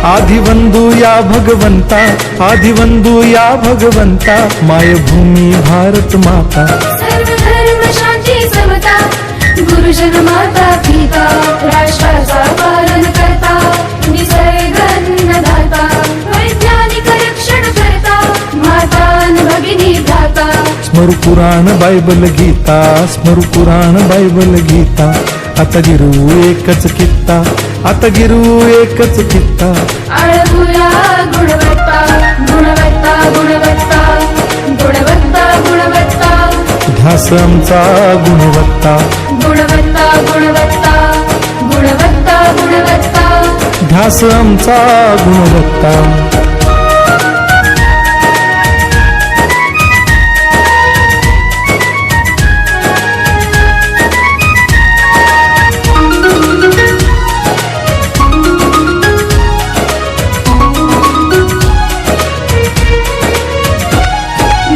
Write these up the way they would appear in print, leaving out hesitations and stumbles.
आदिवंदू या भगवंता, आदिवंदू या भगवंता, मायभूमी भारत माता, सर्व धर्म शांती समता, गुरुजन माता पिता, राष्ट्राचा पालन करता, निसर्ग अन्नदाता, वैज्ञानिक रक्षण करता, माता न भगिनी भ्राता. स्मरू पुराण बायबल गीता, स्मरू पुराण बायबल गीता, आता गिरू एकच कित्ता, आता गिरू एकच कित्ता. आळवूया गुणवत्ता, गुणवत्ता, गुणवत्ता, गुणवत्ता, गुणवत्ता, ध्यास आमचा गुणवत्ता, गुणवत्ता, गुणवत्ता, गुणवत्ता, गुणवत्ता. ध्यास आमचा गुणवत्ता.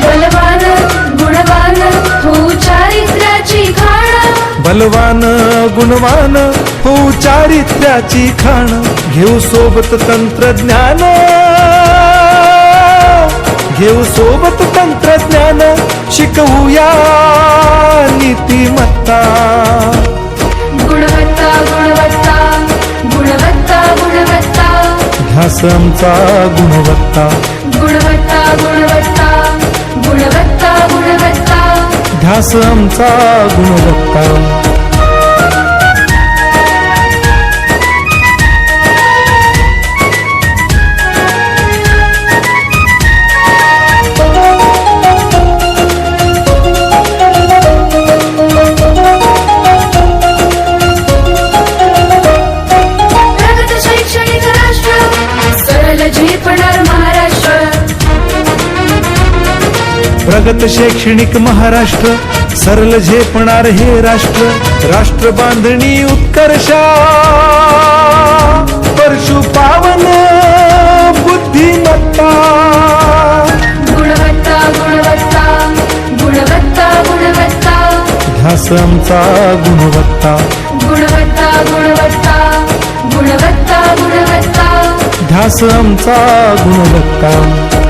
बलवान गुणवान हो चारित्र्याची खाण, बलवान गुणवान हो चारित्र्याची खाण, घेऊ सोबत तंत्रज्ञान, घेऊ सोबत तंत्रज्ञान, शिकवूया नीतिमत्ता. गुणवत्ता, गुणवत्ता, गुणवत्ता, गुणवत्ता, ध्यास आमचा गुणवत्ता, गुणवत्ता, गुणवत्ता, गुणवत्ता, गुणवत्ता. ध्यास आमचा गुणवत्ता. प्रगत शैक्षणिक राष्ट्र, सरळ झेपणार महाराष्ट्र. प्रगत शैक्षणिक महाराष्ट्र, सरल झेपणार हे राष्ट्र, राष्ट्र बांधणी उत्कर्षा, परशु पावन बुद्धिमत्ता. गुणवत्ता, गुणवत्ता, गुणवत्ता, गुणवत्ता, ध्यास आमचा गुणवत्ता, गुणवत्ता, गुणवत्ता, गुणवत्ता, गुणवत्ता. ध्यास आमचा गुणवत्ता.